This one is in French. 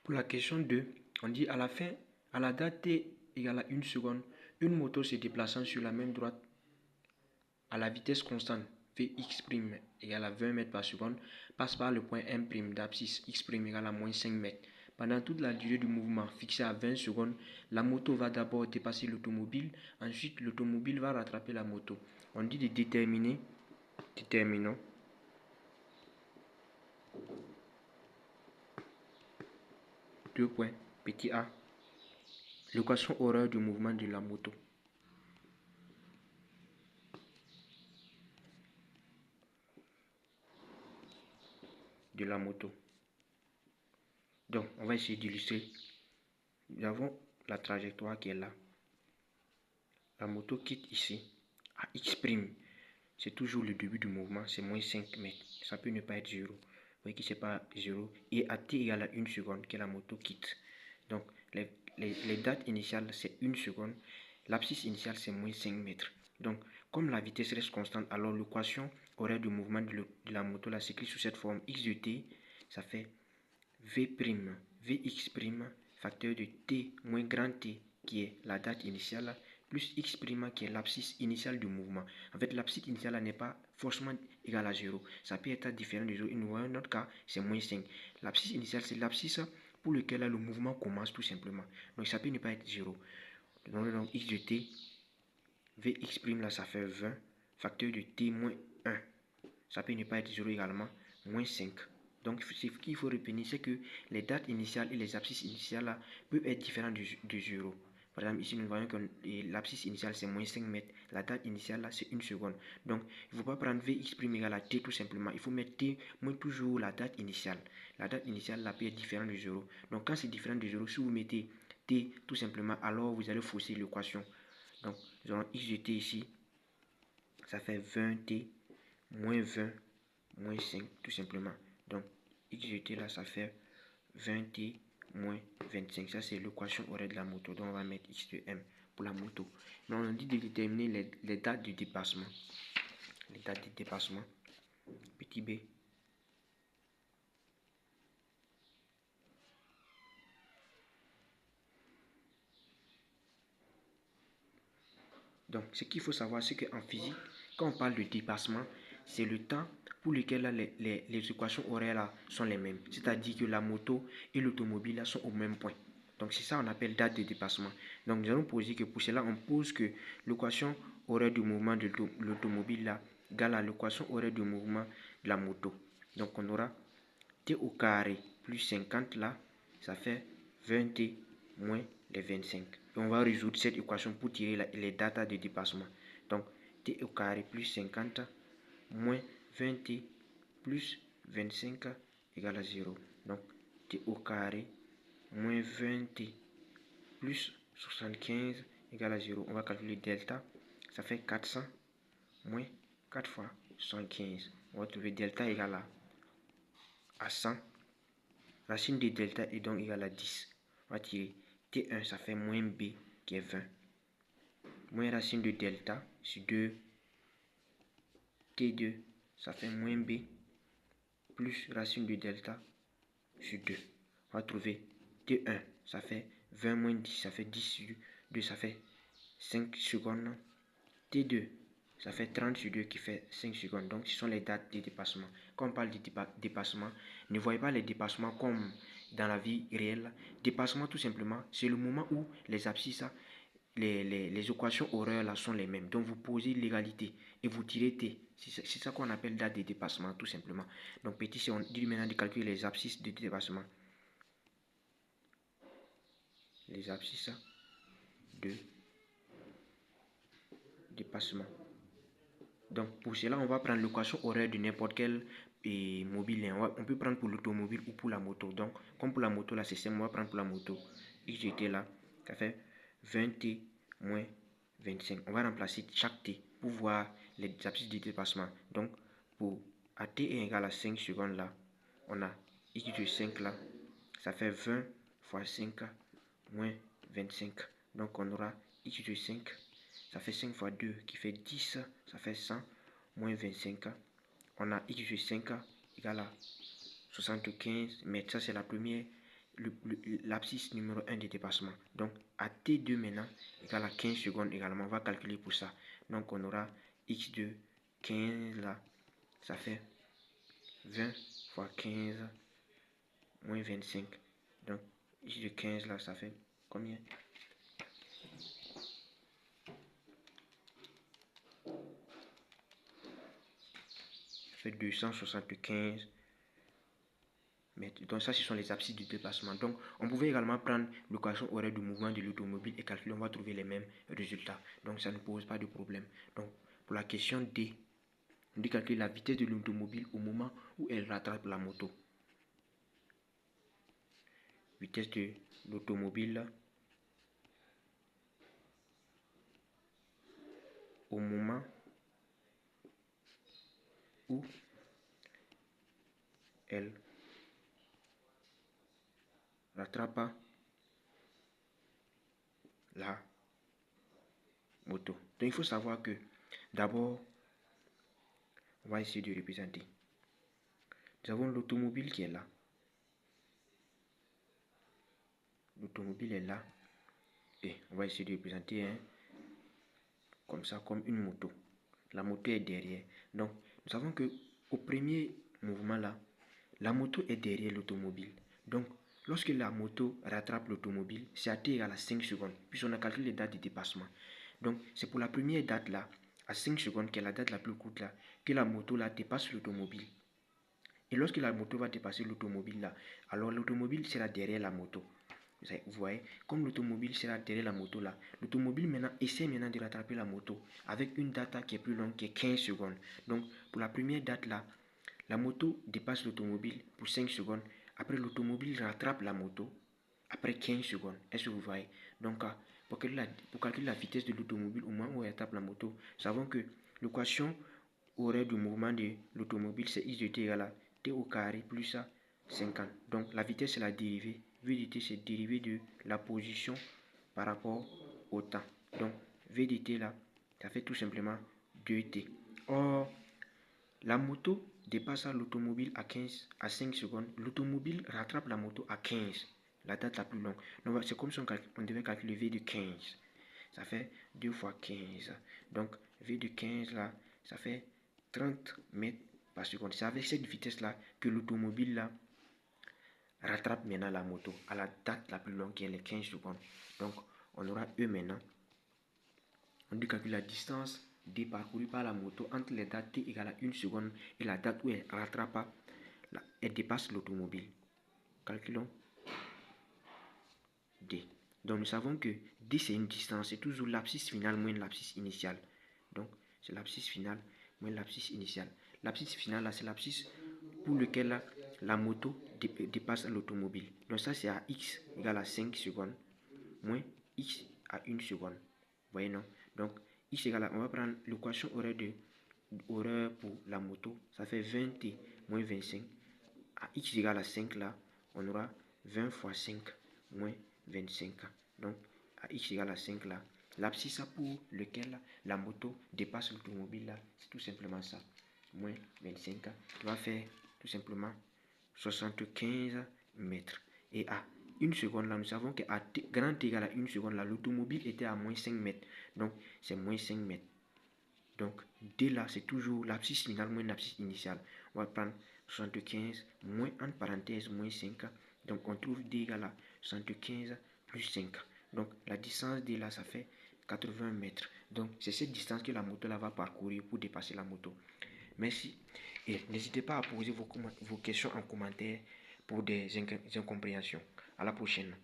Pour la question 2, on dit à la fin, à la date t égale à 1 seconde, une moto se déplaçant sur la même droite à la vitesse constante Vx' égale à 20 mètres par seconde passe par le point M' d'abscisse x' égale à moins 5 mètres. Pendant toute la durée du mouvement fixé à 20 secondes, la moto va d'abord dépasser l'automobile, ensuite l'automobile va rattraper la moto. On dit de déterminer, déterminons, deux points, petit a, l'équation horaire du mouvement de la moto. Donc, on va essayer d'illustrer. Nous avons la trajectoire qui est là. La moto quitte ici à x'. C'est toujours le début du mouvement, c'est moins 5 mètres. Ça peut ne pas être 0. Vous voyez que ce n'est pas 0. Et à t égale à 1 seconde que la moto quitte. Donc, les dates initiales, c'est 1 seconde. L'abscisse initiale, c'est moins 5 mètres. Donc, comme la vitesse reste constante, alors l'équation horaire du mouvement de la moto là s'écrit sous cette forme x de t, ça fait Vx', facteur de t moins grand t, qui est la date initiale, plus x' qui est l'abscisse initiale du mouvement. En fait, l'abscisse initiale n'est pas forcément égale à 0. Ça peut être différent de 0. Dans notre cas, c'est moins 5. L'abscisse initiale, c'est l'abscisse pour lequel le mouvement commence tout simplement. Donc, ça peut ne pas être 0. Donc, x de t, Vx' là, ça fait 20, facteur de t moins 1. Ça peut ne pas être 0 également, moins 5. Donc, ce qu'il faut retenir, c'est que les dates initiales et les abscisses initiales là, peuvent être différentes de 0. Par exemple, ici, nous voyons que l'abscisse initiale, c'est moins 5 mètres. La date initiale, là, c'est 1 seconde. Donc, il ne faut pas prendre Vx' égale à t tout simplement. Il faut mettre t moins toujours la date initiale. La date initiale, là, peut être différente de 0. Donc, quand c'est différent de 0, si vous mettez t tout simplement, alors vous allez fausser l'équation. Donc, nous avons x de t ici. Ça fait 20t moins 20 moins 5 tout simplement. Donc, x de t là, ça fait 20t moins 25. Ça, c'est l'équation horaire de la moto. Donc, on va mettre x de m pour la moto. Donc, on dit de déterminer les dates de dépassement. Les dates de dépassement. Petit b. Donc, ce qu'il faut savoir, c'est qu'en physique, quand on parle de dépassement, c'est le temps pour lequel là, les équations horaires là, sont les mêmes. C'est-à-dire que la moto et l'automobile sont au même point. Donc, c'est ça qu'on appelle date de dépassement. Donc, nous allons poser que pour cela, on pose que l'équation horaire du mouvement de l'automobile là égale à l'équation horaire du mouvement de la moto. Donc, on aura t au carré plus 50 là, ça fait 20t moins les 25. Et on va résoudre cette équation pour tirer les datas de dépassement. Donc, t au carré plus 50 moins 20t plus 25 égale à 0. Donc, t au carré moins 20t plus 75 égale à 0. On va calculer delta. Ça fait 400 moins 4 fois 75. On va trouver delta égale à 100. Racine de delta est donc égale à 10. On va tirer T1, ça fait moins B qui est 20. Moins racine de delta sur 2. T2, ça fait moins B plus racine de delta sur 2. On va trouver T1, ça fait 20 moins 10, ça fait 10 sur 2, ça fait 5 secondes. T2, ça fait 30 sur 2 qui fait 5 secondes. Donc, ce sont les dates de dépassement. Quand on parle de dépassement, ne voyez pas les dépassements comme dans la vie réelle. Dépassement, tout simplement, c'est le moment où les abscisses, les équations horaires là sont les mêmes. Donc, vous posez l'égalité et vous tirez T. C'est ça qu'on appelle date de dépassement, tout simplement. Donc, petit, si on dit maintenant de calculer les abscisses de dépassement. Les abscisses de dépassement. Donc, pour cela, on va prendre l'équation horaire de n'importe quel mobile. On peut prendre pour l'automobile ou pour la moto. Donc, comme pour la moto, là, c'est simple, on va prendre pour la moto. XGT là, ça fait 20t moins 25. On va remplacer chaque t pour voir les abscisses de dépassement. Donc, pour AT est égal à 5 secondes là, on a X de 5 là, ça fait 20 fois 5 moins 25. Donc, on aura X de 5. Ça fait 5 fois 2 qui fait 10, ça fait 100, moins 25. On a x de 5 égale à 75 mètres. Ça, c'est la première l'abscisse numéro 1 de dépassement. Donc, à T2 maintenant, égale à 15 secondes également. On va calculer pour ça. Donc, on aura X2, 15 là, ça fait 20 fois 15 moins 25. Donc, X de 15 là, ça fait combien? Ça fait 275 mètres. Donc, ça, ce sont les abscisses de déplacement. Donc, on pouvait également prendre l'équation horaire du mouvement de l'automobile et calculer, on va trouver les mêmes résultats. Donc, ça ne pose pas de problème. Donc, pour la question D, on dit calculer la vitesse de l'automobile au moment où elle rattrape la moto. Vitesse de l'automobile au moment où elle rattrape la moto. Donc il faut savoir que d'abord, on va essayer de représenter. Nous avons l'automobile qui est là. L'automobile est là. Et on va essayer de représenter comme ça, comme une moto. La moto est derrière. Donc, nous savons que au premier mouvement là, la moto est derrière l'automobile. Donc, lorsque la moto rattrape l'automobile, c'est à t égale à 5 secondes, puisqu'on a calculé les dates de dépassement. Donc, c'est pour la première date là, à 5 secondes, qui est la date la plus courte là, que la moto là dépasse l'automobile. Et lorsque la moto va dépasser l'automobile là, alors l'automobile sera derrière la moto. Vous voyez, comme l'automobile sera derrière la moto là, l'automobile maintenant essaie maintenant de rattraper la moto avec une date qui est plus longue, qui est 15 secondes. Donc, pour la première date là, la moto dépasse l'automobile pour 5 secondes. Après, l'automobile rattrape la moto après 15 secondes. Est-ce que vous voyez? Donc, pour calculer la vitesse de l'automobile au moment où elle rattrape la moto, nous savons que l'équation horaire du mouvement de l'automobile, c'est I de t égale à t au carré plus 50. Donc, la vitesse, c'est la dérivée. V de t, c'est dérivée de la position par rapport au temps. Donc, V de t là, ça fait tout simplement 2t. Or, la moto dépasse l'automobile à 5 secondes. L'automobile rattrape la moto à 15, la date la plus longue. Donc, c'est comme si on devait calculer V de 15. Ça fait 2 fois 15. Donc, V de 15 là, ça fait 30 mètres par seconde. C'est avec cette vitesse-là que l'automobile là rattrape maintenant la moto à la date la plus longue qui est les 15 secondes. Donc, on aura E maintenant. On doit calculer la distance parcourue par la moto entre les dates t égale à 1 seconde et la date où elle rattrape, elle dépasse l'automobile. Calculons D. Donc, nous savons que D, c'est une distance. C'est toujours l'abscisse finale moins l'abscisse initiale. Donc, c'est l'abscisse finale moins l'abscisse initiale. L'abscisse finale, là, c'est l'abscisse pour lequel la moto dépasse l'automobile. Donc, ça, c'est à x égale à 5 secondes moins x à 1 seconde. Vous voyez, non? Donc, x égale à, on va prendre l'équation horaire pour la moto. Ça fait 20t moins 25. À x égale à 5, là, on aura 20 fois 5 moins 25. Donc, à x égale à 5 là, l'abscisse pour lequel la moto dépasse l'automobile là, c'est tout simplement ça. Moins 25. On va faire tout simplement 75 mètres. Et à 1 seconde là, nous savons qu'à grand T égale à 1 seconde là, l'automobile était à moins 5 mètres. Donc, c'est moins 5 mètres. Donc, D là, c'est toujours l'abscisse finale moins l'abscisse initiale. On va prendre 75 moins, entre parenthèses, moins 5. Donc, on trouve D égale à 75 plus 5. Donc, la distance D là, ça fait 80 mètres. Donc, c'est cette distance que la moto là va parcourir pour dépasser la moto. Merci. Et n'hésitez pas à poser vos questions en commentaire pour des incompréhensions. À la prochaine.